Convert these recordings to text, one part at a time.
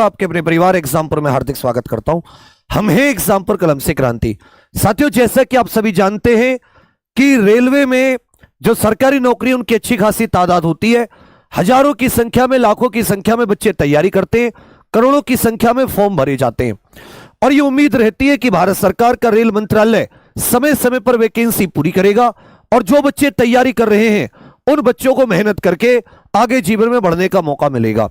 आपके अपने परिवार एग्जाम्पल में हार्दिक स्वागत करता हूं। हम हैं एग्जाम्पल कलम से क्रांति। साथियों, जैसा कि आप सभी जानते हैं कि रेलवे में जो सरकारी नौकरी उनकी अच्छी खासी तादाद होती है। हजारों की संख्या में, लाखों की संख्या में बच्चे तैयारी करते हैं, करोड़ों की संख्या में फॉर्म भरे जाते हैं और ये उम्मीद रहती है कि भारत सरकार का रेल मंत्रालय समय समय पर वैकेंसी पूरी करेगा और जो बच्चे तैयारी कर रहे हैं उन बच्चों को मेहनत करके आगे जीवन में बढ़ने का मौका मिलेगा।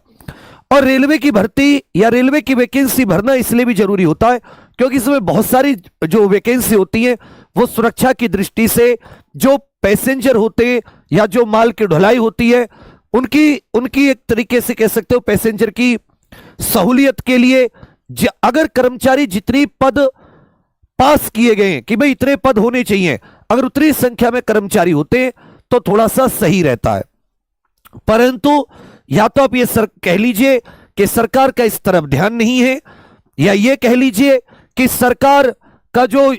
और रेलवे की भर्ती या रेलवे की वैकेंसी भरना इसलिए भी जरूरी होता है क्योंकि इसमें बहुत सारी जो वैकेंसी होती है वो सुरक्षा की दृष्टि से जो पैसेंजर होते हैं या जो माल की ढुलाई होती है उनकी एक तरीके से कह सकते हो पैसेंजर की सहूलियत के लिए अगर कर्मचारी जितनी पद पास किए गए हैं कि भाई इतने पद होने चाहिए, अगर उतनी संख्या में कर्मचारी होते हैं तो थोड़ा सा सही रहता है। परंतु या तो आप ये कह लीजिए कि सरकार का इस तरफ ध्यान नहीं है, या ये कह लीजिए कि सरकार का जो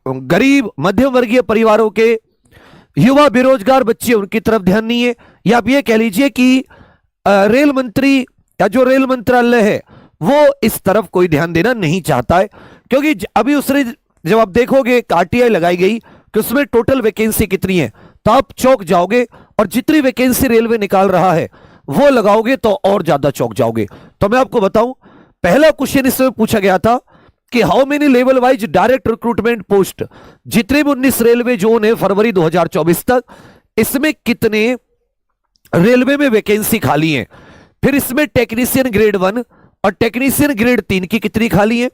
गरीब मध्यम वर्गीय परिवारों के युवा बेरोजगार बच्चे उनकी तरफ ध्यान नहीं है, या आप ये कह लीजिए कि रेल मंत्री या जो रेल मंत्रालय है वो इस तरफ कोई ध्यान देना नहीं चाहता है। क्योंकि अभी उसने जब आप देखोगे आरटीआई लगाई गई कि उसमें टोटल वैकेंसी कितनी है तो आप चौंक जाओगे, और जितनी वैकेंसी रेलवे निकाल रहा है वो लगाओगे तो और ज्यादा चौंक जाओगे। तो मैं आपको बताऊं, पहला क्वेश्चन इसमें पूछा गया था कि how many level wise direct recruitment post, जितने भी 19 रेलवे जोन है फरवरी 2024 तक, इसमें कितने रेलवे में वैकेंसी खाली है। फिर इसमें टेक्नीशियन ग्रेड 1 और टेक्नीशियन ग्रेड 3 की कितनी खाली है।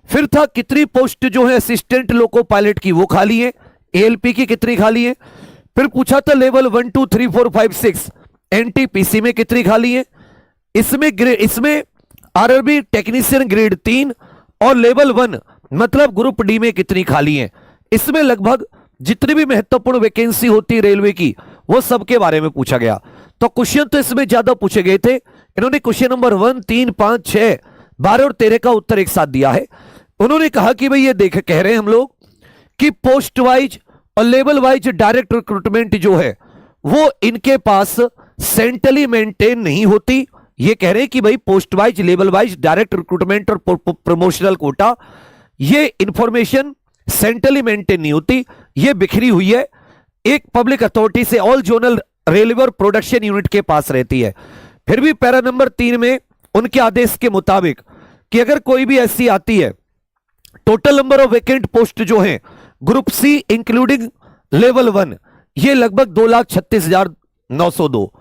फिर था कितनी पोस्ट जो है असिस्टेंट लोको पायलट की वो खाली है, एएलपी की कितनी खाली है। फिर पूछा था लेवल 1 2 3 4 5 6 एनटीपीसी में कितनी खाली है। इसमें आरआरबी टेक्नीशियन ग्रेड 3 और लेवल 1 मतलब ग्रुप डी में कितनी खाली है। इसमें लगभग जितनी भी महत्वपूर्ण वैकेंसी होती है रेलवे की वो सबके बारे में पूछा गया। तो क्वेश्चन तो इसमें ज्यादा पूछे गए थे। इन्होंने क्वेश्चन नंबर 1 3 5 6 12 और 13 का उत्तर एक साथ दिया है। उन्होंने कहा कि भाई ये कह रहे हैं हम लोग कि पोस्ट वाइज और लेवल वाइज डायरेक्ट रिक्रूटमेंट जो है वो इनके पास सेंट्रली मेंटेन नहीं होती। ये कह रहे हैं कि भाई post wise, level wise, direct recruitment और प्रमोशनल कोटा, ये इंफॉर्मेशन सेंट्रली मेंटेन नहीं होती, ये बिखरी हुई है एक पब्लिक अथॉरिटी से ऑल जोनल रेलवे और प्रोडक्शन यूनिट के पास रहती है। फिर भी पैरा नंबर 3 में उनके आदेश के मुताबिक कि अगर कोई भी ऐसी आती है, total number of vacant post जो है ग्रुप सी इंक्लूडिंग लेवल 1 ये लगभग 2,36,902,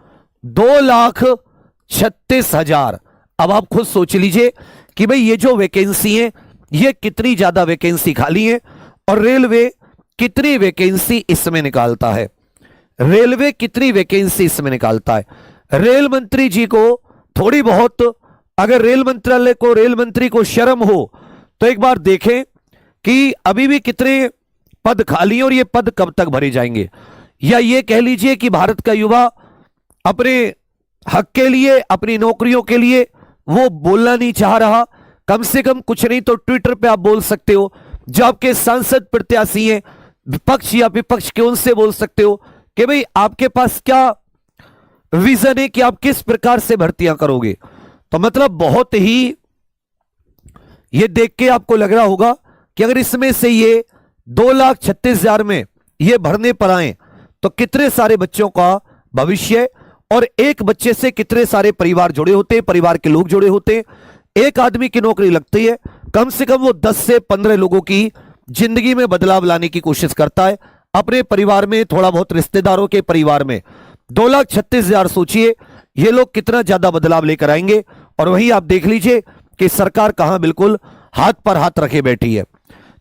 2,36,000। अब आप खुद सोच लीजिए कि भाई ये जो वैकेंसी है ये कितनी ज्यादा वैकेंसी खाली है और रेलवे कितनी वैकेंसी इसमें निकालता है। रेलवे कितनी वैकेंसी इसमें निकालता है। रेल मंत्री जी को थोड़ी बहुत, अगर रेल मंत्रालय को, रेल मंत्री को शर्म हो तो एक बार देखें कि अभी भी कितने पद खाली हैं और ये पद कब तक भरे जाएंगे। या ये कह लीजिए कि भारत का युवा अपने हक के लिए, अपनी नौकरियों के लिए वो बोलना नहीं चाह रहा। कम से कम कुछ नहीं तो ट्विटर पे आप बोल सकते हो, जो आपके सांसद प्रत्याशी हैं विपक्ष या विपक्ष के, उनसे बोल सकते हो कि भाई आपके पास क्या विजन है कि आप किस प्रकार से भर्तियां करोगे। तो मतलब बहुत ही ये देख के आपको लग रहा होगा कि अगर इसमें से ये 2,36,000 में ये भरने पर आए तो कितने सारे बच्चों का भविष्य, और एक बच्चे से कितने सारे परिवार जुड़े होते हैं, परिवार के लोग जुड़े होते हैं। एक आदमी की नौकरी लगती है, कम से कम वो 10 से 15 लोगों की जिंदगी में बदलाव लाने की कोशिश करता है, अपने परिवार में, थोड़ा बहुत रिश्तेदारों के परिवार में। 2,36,000 सोचिए ये लोग कितना ज्यादा बदलाव लेकर आएंगे। और वहीं आप देख लीजिए कि सरकार कहां बिल्कुल हाथ पर हाथ रखे बैठी है।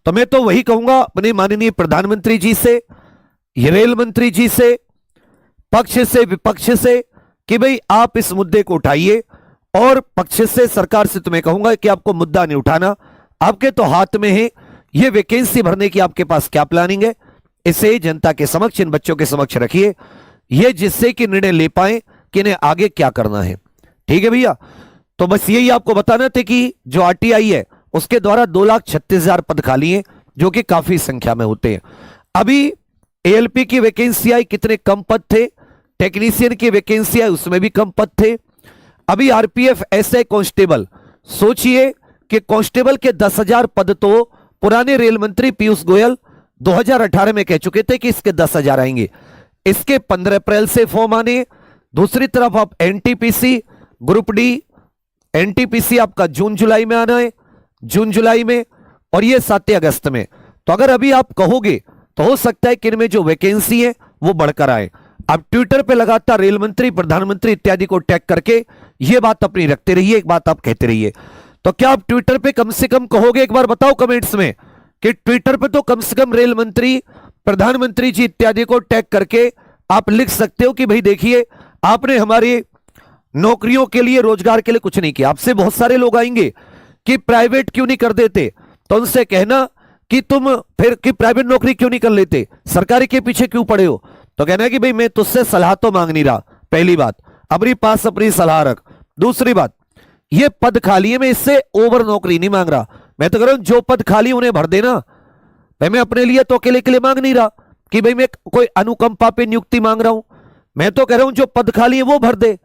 तो मैं तो वही कहूंगा अपने माननीय प्रधानमंत्री जी से, रेल मंत्री जी से, पक्ष से विपक्ष से कि भाई आप इस मुद्दे को उठाइए, और पक्ष से सरकार से तो मैं कहूंगा कि आपको मुद्दा नहीं उठाना, आपके तो हाथ में है ये वैकेंसी भरने की आपके पास क्या प्लानिंग है, इसे जनता के समक्ष, इन बच्चों के समक्ष रखिए, ये जिससे कि निर्णय ले पाए कि इन्हें आगे क्या करना है। ठीक है भैया, तो बस यही आपको बताना था कि जो आरटीआई है उसके द्वारा 2,36,000 पद खाली हैं जो कि काफी संख्या में होते हैं। अभी एएलपी की वैकेंसी आई, कितने कम पद थे, टेक्नीशियन की वैकेंसी आई उसमें भी कम पद थे। अभी आरपीएफ एसआई कांस्टेबल, सोचिए कि कांस्टेबल के 10,000 पद तो पुराने रेल मंत्री पीयूष गोयल 2018 में कह चुके थे कि इसके 10,000 आएंगे। इसके 15 अप्रैल से फॉर्म आने। दूसरी तरफ आप एनटीपीसी ग्रुप डी, एनटीपीसी आपका जून जुलाई में आना है, जून जुलाई में, और ये 7 अगस्त में। तो अगर अभी आप कहोगे तो हो सकता है कि इनमें जो वैकेंसी है वो बढ़कर आए। आप ट्विटर पे लगातार रेल मंत्री, प्रधानमंत्री इत्यादि को टैग करके ये बात अपनी रखते रहिए, एक बात आप कहते रहिए। तो क्या आप ट्विटर पे कम से कम कहोगे, एक बार बताओ कमेंट्स में, कि ट्विटर पे तो कम से कम रेल मंत्री, प्रधानमंत्री जी इत्यादि को टैग करके आप लिख सकते हो कि भाई देखिए आपने हमारी नौकरियों के लिए, रोजगार के लिए कुछ नहीं किया। आपसे बहुत सारे लोग आएंगे कि प्राइवेट क्यों नहीं कर देते, तो उनसे कहना कि तुम फिर कि प्राइवेट नौकरी क्यों नहीं कर लेते, सरकारी के पीछे क्यों पड़े हो, तो कहना है कि भाई मैं तुझसे सलाह तो मांग नहीं रहा। पहली बात, अपने पास अपनी सलाह रख। दूसरी बात, ये पद खाली है, मैं इससे ओवर नौकरी नहीं मांग रहा, मैं तो कह रहा हूं जो पद खाली उन्हें भर देना। भाई मैं अपने लिए तो अकेले के लिए मांग नहीं रहा कि भाई मैं कोई अनुकंपा पे नियुक्ति मांग रहा हूं, मैं तो कह रहा हूं जो पद खाली है वो भर दे।